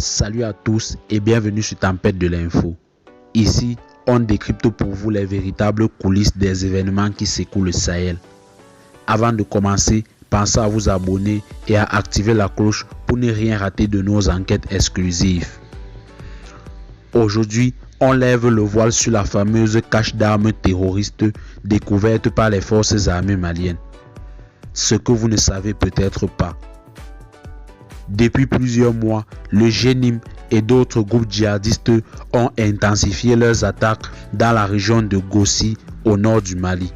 Salut à tous et bienvenue sur Tempête de l'info. Ici, on décrypte pour vous les véritables coulisses des événements qui secouent le Sahel. Avant de commencer, pensez à vous abonner et à activer la cloche pour ne rien rater de nos enquêtes exclusives. Aujourd'hui, on lève le voile sur la fameuse cache d'armes terroristes découverte par les forces armées maliennes. Ce que vous ne savez peut-être pas. Depuis plusieurs mois, le GENIM et d'autres groupes djihadistes ont intensifié leurs attaques dans la région de Gossi, au nord du Mali.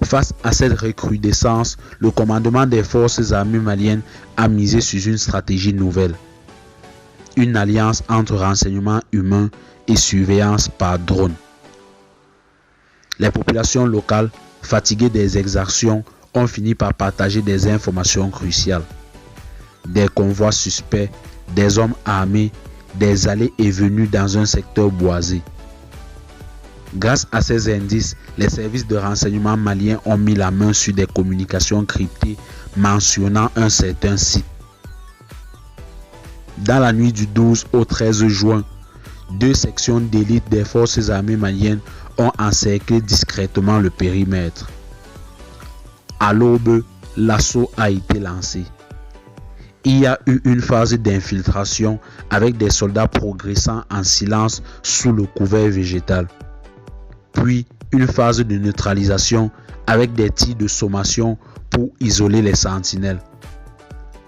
Face à cette recrudescence, le commandement des forces armées maliennes a misé sur une stratégie nouvelle. Une alliance entre renseignements humains et surveillance par drone. Les populations locales, fatiguées des exactions, ont fini par partager des informations cruciales. Des convois suspects, des hommes armés, des allées et venues dans un secteur boisé. Grâce à ces indices, les services de renseignement maliens ont mis la main sur des communications cryptées mentionnant un certain site. Dans la nuit du 12 au 13 juin, deux sections d'élite des forces armées maliennes ont encerclé discrètement le périmètre. À l'aube, l'assaut a été lancé. Il y a eu une phase d'infiltration avec des soldats progressant en silence sous le couvert végétal. Puis une phase de neutralisation avec des tirs de sommation pour isoler les sentinelles.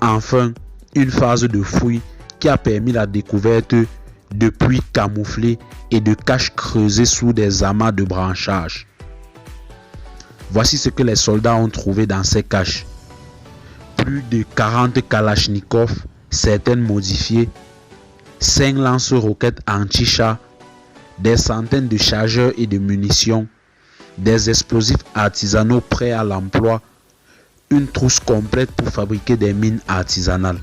Enfin, une phase de fouille qui a permis la découverte de puits camouflés et de caches creusées sous des amas de branchages. Voici ce que les soldats ont trouvé dans ces caches. Plus de 40 kalachnikovs, certaines modifiées, 5 lance-roquettes anti-chars, des centaines de chargeurs et de munitions, des explosifs artisanaux prêts à l'emploi, une trousse complète pour fabriquer des mines artisanales.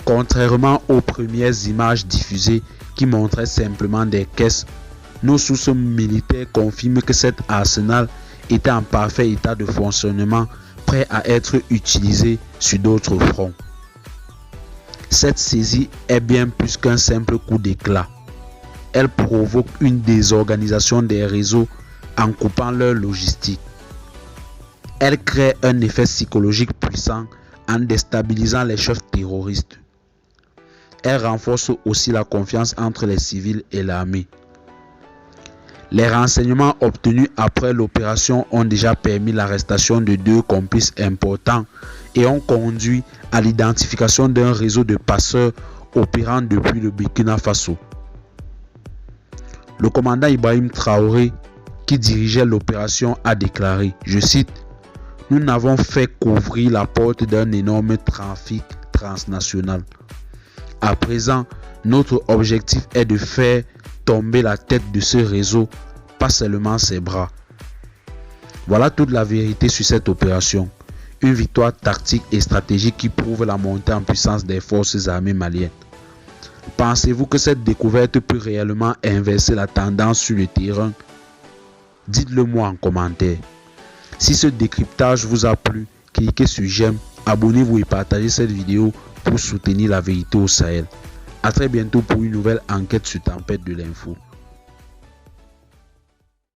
Contrairement aux premières images diffusées qui montraient simplement des caisses, nos sources militaires confirment que cet arsenal était en parfait état de fonctionnement, prêt à être utilisé sur d'autres fronts. Cette saisie est bien plus qu'un simple coup d'éclat. Elle provoque une désorganisation des réseaux en coupant leur logistique. Elle crée un effet psychologique puissant en déstabilisant les chefs terroristes. Elle renforce aussi la confiance entre les civils et l'armée. Les renseignements obtenus après l'opération ont déjà permis l'arrestation de 2 complices importants et ont conduit à l'identification d'un réseau de passeurs opérant depuis le Burkina Faso. Le commandant Ibrahim Traoré, qui dirigeait l'opération, a déclaré, je cite, « Nous n'avons fait qu'ouvrir la porte d'un énorme trafic transnational. À présent, notre objectif est de faire tomber la tête de ce réseau, pas seulement ses bras. » Voilà toute la vérité sur cette opération. Une victoire tactique et stratégique qui prouve la montée en puissance des forces armées maliennes. Pensez-vous que cette découverte peut réellement inverser la tendance sur le terrain? Dites-le moi en commentaire. Si ce décryptage vous a plu, cliquez sur j'aime, abonnez-vous et partagez cette vidéo pour soutenir la vérité au Sahel. A très bientôt pour une nouvelle enquête sur Tempête de l'info.